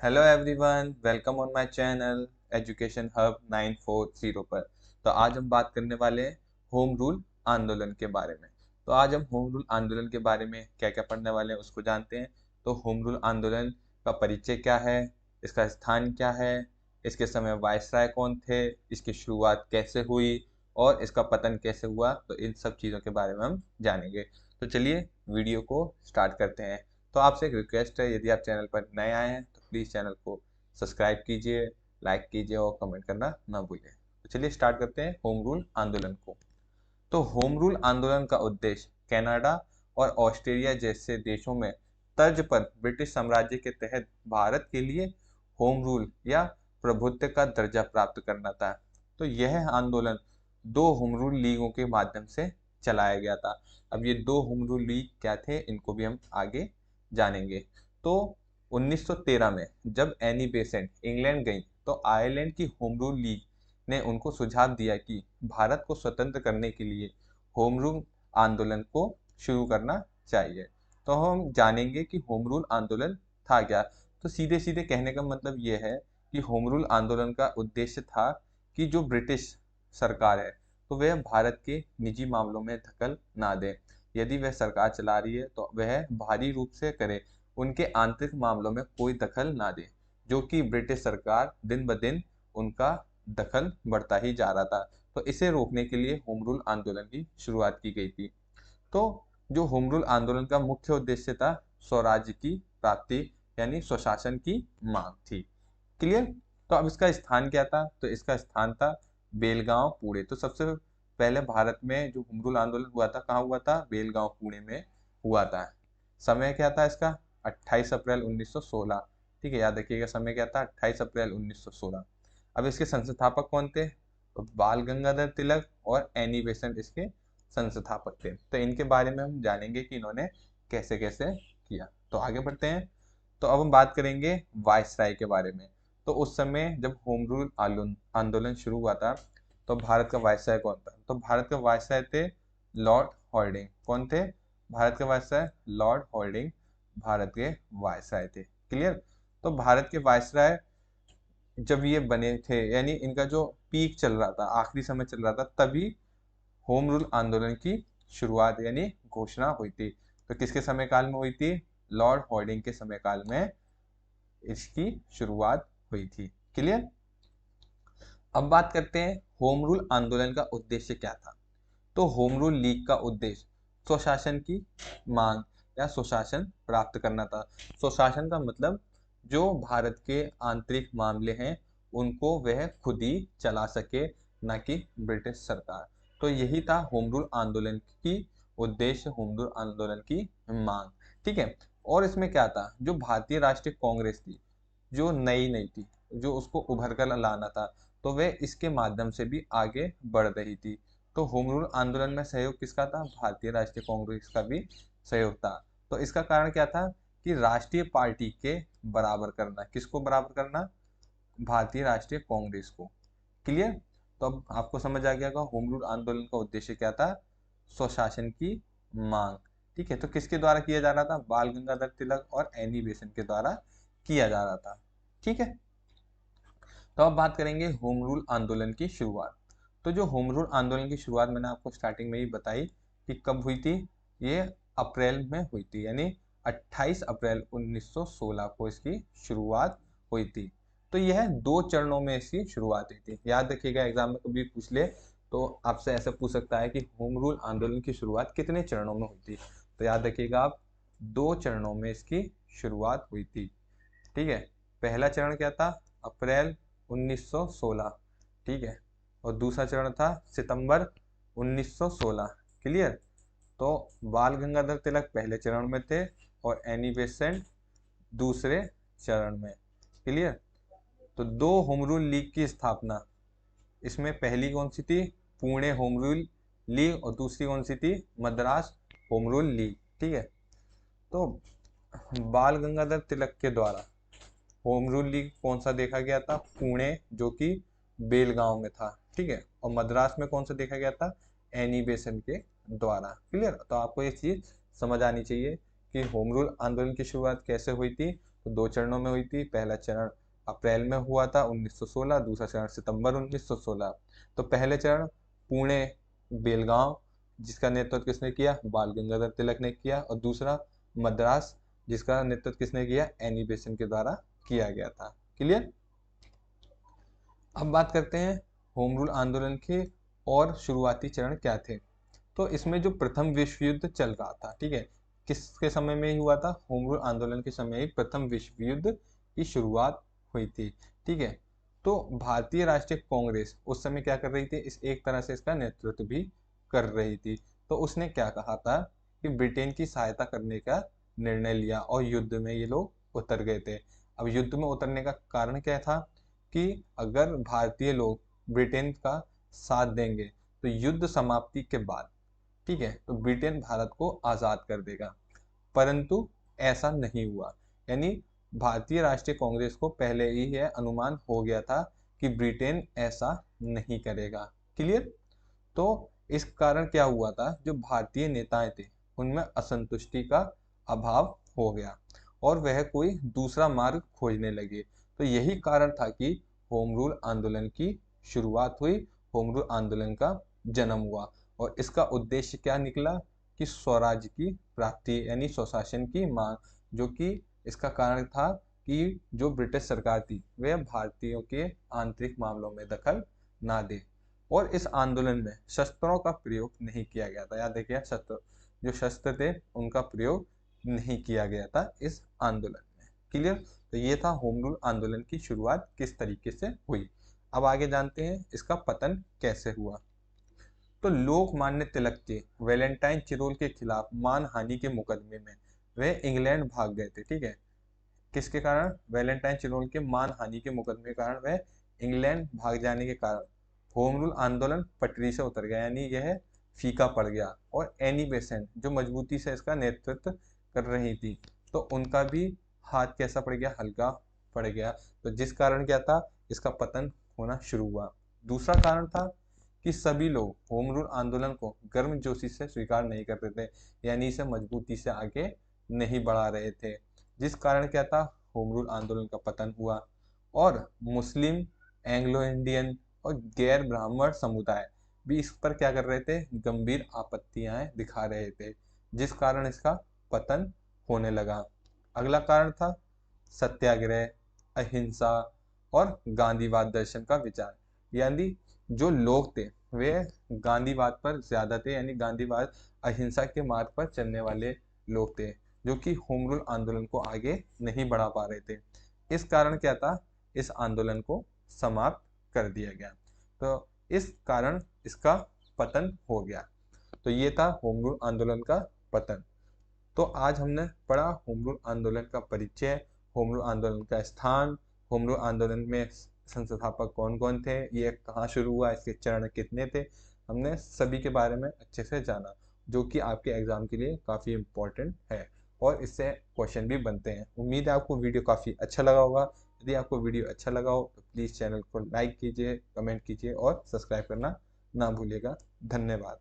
Hello everyone, welcome on my channel education hub 940 पर। तो आज हम बात करने वाले हैं होम रूल आंदोलन के बारे में। तो आज हम होम रूल आंदोलन के बारे में क्या क्या पढ़ने वाले हैं उसको जानते हैं। तो होम रूल आंदोलन का परिचय क्या है, इसका स्थान क्या है, इसके समय वायसराय कौन थे, इसकी शुरुआत कैसे हुई और इसका पतन कैसे हुआ, तो इन सब चीज़ों के बारे में हम जानेंगे। तो चलिए वीडियो को स्टार्ट करते हैं। तो आपसे एक रिक्वेस्ट है, यदि आप चैनल पर नए आए हैं तो प्लीज़ चैनल को सब्सक्राइब कीजिए, लाइक कीजिए और कमेंट करना ना भूलें। तो चलिए स्टार्ट करते हैं होम रूल आंदोलन को। तो होम रूल आंदोलन का उद्देश्य कनाडा और ऑस्ट्रेलिया जैसे देशों में तर्ज पर ब्रिटिश साम्राज्य के तहत भारत के लिए होम रूल या प्रभुत्व का दर्जा प्राप्त करना था। तो यह आंदोलन दो होम रूल लीगों के माध्यम से चलाया गया था। अब ये दो होम रूल लीग क्या थे, इनको भी हम आगे जानेंगे। तो 1913 में जब एनी बेसेंट इंग्लैंड गई तो आयरलैंड की होम रूल लीग ने उनको सुझाव दिया कि भारत को स्वतंत्र करने के लिए होम रूल आंदोलन को शुरू करना चाहिए। तो हम जानेंगे कि होम रूल आंदोलन था क्या। तो सीधे सीधे कहने का मतलब ये है कि होम रूल आंदोलन का उद्देश्य था कि जो ब्रिटिश सरकार है तो वह भारत के निजी मामलों में दखल ना दे। यदि वह सरकार चला रही है तो वह भारी रूप से करे, उनके आंतरिक मामलों में कोई दखल ना दे, जो कि ब्रिटिश सरकार दिन ब दिन उनका दखल बढ़ता ही जा रहा था। तो इसे रोकने के लिए होम रूल आंदोलन की शुरुआत की गई थी। तो जो होम रूल आंदोलन का मुख्य उद्देश्य था स्वराज्य की प्राप्ति यानी स्वशासन की मांग थी। क्लियर। तो अब इसका स्थान क्या था, तो इसका स्थान था बेलगांव पुणे। तो सबसे पहले भारत में जो होम रूल आंदोलन हुआ था कहाँ हुआ था, बेलगांव पुणे में हुआ था। समय क्या था इसका, 28 अप्रैल 1916। ठीक है, याद रखिएगा समय क्या था, 28 अप्रैल 1916। अब इसके संस्थापक कौन थे, तो बाल गंगाधर तिलक और एनी बेसेंट इसके संस्थापक थे। तो इनके बारे में हम जानेंगे कि इन्होंने कैसे कैसे किया। तो आगे बढ़ते हैं। तो अब हम बात करेंगे वायसराय के बारे में। तो उस समय जब होम रूल आंदोलन शुरू हुआ था तो भारत का वायसराय कौन था, तो भारत के वायसराय थे लॉर्ड हॉर्डिंग। कौन थे, भारत के वायसराय लॉर्ड हॉर्डिंग भारत के वायसराय थे। क्लियर। तो भारत के वायसराय जब ये बने थे यानी इनका जो पीक चल रहा था, आखिरी समय चल रहा था, तभी होम रूल आंदोलन की शुरुआत यानी घोषणा हुई थी। तो किसके समय काल में हुई थी, लॉर्ड हॉर्डिंग के समय काल में इसकी शुरुआत हुई थी। क्लियर। अब बात करते हैं होम रूल आंदोलन का उद्देश्य क्या था। तो होम रूल लीग का उद्देश्य स्वशासन की मांग या स्वशासन प्राप्त करना था। स्वशासन का मतलब जो भारत के आंतरिक मामले हैं उनको वह खुद ही चला सके, ना कि ब्रिटिश सरकार। तो यही था होम रूल आंदोलन की उद्देश्य, होम रूल आंदोलन की मांग। ठीक है। और इसमें क्या था, जो भारतीय राष्ट्रीय कांग्रेस थी, जो नई नई थी, जो उसको उभर कर लाना था, तो वे इसके माध्यम से भी आगे बढ़ रही थी। तो होम रूल आंदोलन में सहयोग किसका था, भारतीय राष्ट्रीय कांग्रेस का भी सहयोग था। तो इसका कारण क्या था कि राष्ट्रीय पार्टी के बराबर करना, किसको बराबर करना, भारतीय राष्ट्रीय कांग्रेस को। क्लियर। तो अब आपको समझ आ गया होगा होम रूल आंदोलन का उद्देश्य क्या था, स्वशासन की मांग। ठीक है। तो किसके द्वारा किया जा रहा था, बाल गंगाधर तिलक और एनी बेसेंट के द्वारा किया जा रहा था। ठीक है। तो अब बात करेंगे होम रूल आंदोलन की शुरुआत। तो जो होम रूल आंदोलन की शुरुआत मैंने आपको स्टार्टिंग में ही बताई कि कब हुई थी, ये अप्रैल में हुई थी, यानी 28 अप्रैल 1916 को इसकी शुरुआत हुई थी। तो यह दो चरणों में इसकी शुरुआत हुई थी। याद रखिएगा, एग्जाम में कभी पूछ ले तो आपसे ऐसा पूछ सकता है कि होम रूल आंदोलन की शुरुआत कितने चरणों में हुई थी। तो याद रखिएगा आप, दो चरणों में इसकी शुरुआत हुई थी। ठीक है। पहला चरण क्या था, अप्रैल 1916। ठीक है। और दूसरा चरण था सितंबर 1916। क्लियर। तो बाल गंगाधर तिलक पहले चरण में थे और एनी बेसेंट दूसरे चरण में। क्लियर। तो दो होम रूल लीग की स्थापना, इसमें पहली कौन सी थी, पुणे होम रूल लीग, और दूसरी कौन सी थी, मद्रास होम रूल लीग। ठीक है। तो बाल गंगाधर तिलक के द्वारा होम रूल लीग कौन सा देखा गया था, पुणे जो कि बेलगांव में था। ठीक है। और मद्रास में कौन सा देखा गया था, एनी बेसेंट के द्वारा। क्लियर। तो आपको ये चीज समझ आनी चाहिए कि होम रूल आंदोलन की शुरुआत कैसे हुई थी, तो 2 चरणों में हुई थी। पहला चरण अप्रैल में हुआ था 1916, दूसरा चरण सितंबर 1916। तो पहले चरण पुणे बेलगांव, जिसका नेतृत्व किसने किया, बाल गंगाधर तिलक ने किया, और दूसरा मद्रास, जिसका नेतृत्व किसने किया, एनी बेसेंट के द्वारा किया गया था। क्लियर। अब बात करते हैं होम रूल आंदोलन के और शुरुआती चरण क्या थे। तो इसमें जो प्रथम विश्व युद्ध चल रहा था, ठीक है, किसके समय में ही हुआ था, होम रूल आंदोलन के समय ही प्रथम विश्व युद्ध की शुरुआत हुई थी। ठीक है, तो भारतीय राष्ट्रीय कांग्रेस उस समय क्या कर रही थी, इस एक तरह से इसका नेतृत्व भी कर रही थी। तो उसने क्या कहा था कि ब्रिटेन की सहायता करने का निर्णय लिया और युद्ध में ये लोग उतर गए थे। अब युद्ध में उतरने का कारण क्या था कि अगर भारतीय लोग ब्रिटेन का साथ देंगे तो युद्ध समाप्ति के बाद, ठीक है, तो ब्रिटेन भारत को आज़ाद कर देगा। परंतु ऐसा नहीं हुआ। यानी भारतीय राष्ट्रीय कांग्रेस को पहले ही यह अनुमान हो गया था कि ब्रिटेन ऐसा नहीं करेगा। क्लियर। तो इस कारण क्या हुआ था, जो भारतीय नेताएं थे उनमें असंतुष्टि का अभाव हो गया और वह कोई दूसरा मार्ग खोजने लगे। तो यही कारण था कि होम रूल आंदोलन की शुरुआत हुई, होम रूल आंदोलन का जन्म हुआ। और इसका उद्देश्य क्या निकला कि स्वराज्य की प्राप्ति यानी स्वशासन की मांग, जो कि इसका कारण था कि जो ब्रिटिश सरकार थी वह भारतीयों के आंतरिक मामलों में दखल ना दे। और इस आंदोलन में शस्त्रों का प्रयोग नहीं किया गया था। याद रखिए, जो शस्त्र थे उनका प्रयोग नहीं किया गया था इस आंदोलन में। क्लियर। तो ये था होम रूल आंदोलन की शुरुआत किस तरीके से हुई। अब आगे जानते हैं इसका पतन कैसे हुआ। तो लोकमान्य तिलक जी वैलेंटाइन चिरोल के खिलाफ मानहानि के मुकदमे में वह इंग्लैंड भाग गए थे। ठीक है, किसके कारण, वैलेंटाइन चिरोल के मानहानि के मुकदमे के कारण वह इंग्लैंड भाग जाने के कारण होम रूल आंदोलन पटरी से उतर गया, यानी यह फीका पड़ गया। और एनी बेसेंट जो मजबूती से इसका नेतृत्व कर रही थी, तो उनका भी हाथ कैसा पड़ गया, हल्का पड़ गया। तो जिस कारण क्या था, इसका पतन होना शुरू हुआ। दूसरा कारण था कि सभी लोग होम रूल आंदोलन को गर्मजोशी से स्वीकार नहीं करते थे, यानी इसे मजबूती से आगे नहीं बढ़ा रहे थे, जिस कारण क्या था, होम रूल आंदोलन का पतन हुआ। और मुस्लिम, एंग्लो इंडियन और गैर ब्राह्मण समुदाय भी इस पर क्या कर रहे थे, गंभीर आपत्तियां दिखा रहे थे, जिस कारण इसका पतन होने लगा। अगला कारण था सत्याग्रह, अहिंसा और गांधीवाद दर्शन का विचार। यानी जो लोग थे वे गांधीवाद पर ज्यादा थे, यानी गांधीवाद अहिंसा के मार्ग पर चलने वाले लोग थे, जो कि होम रूल आंदोलन को आगे नहीं बढ़ा पा रहे थे। इस कारण क्या था, इस आंदोलन को समाप्त कर दिया गया। तो इस कारण इसका पतन हो गया। तो ये था होम रूल आंदोलन का पतन। तो आज हमने पढ़ा होम रूल आंदोलन का परिचय, होम रूल आंदोलन का स्थान, होम रूल आंदोलन में संस्थापक कौन कौन थे, ये कहाँ शुरू हुआ, इसके चरण कितने थे, हमने सभी के बारे में अच्छे से जाना, जो कि आपके एग्जाम के लिए काफ़ी इम्पोर्टेंट है और इससे क्वेश्चन भी बनते हैं। उम्मीद है आपको वीडियो काफ़ी अच्छा लगा होगा। यदि आपको वीडियो अच्छा लगा हो तो प्लीज़ चैनल को लाइक कीजिए, कमेंट कीजिए और सब्सक्राइब करना ना भूलिएगा। धन्यवाद।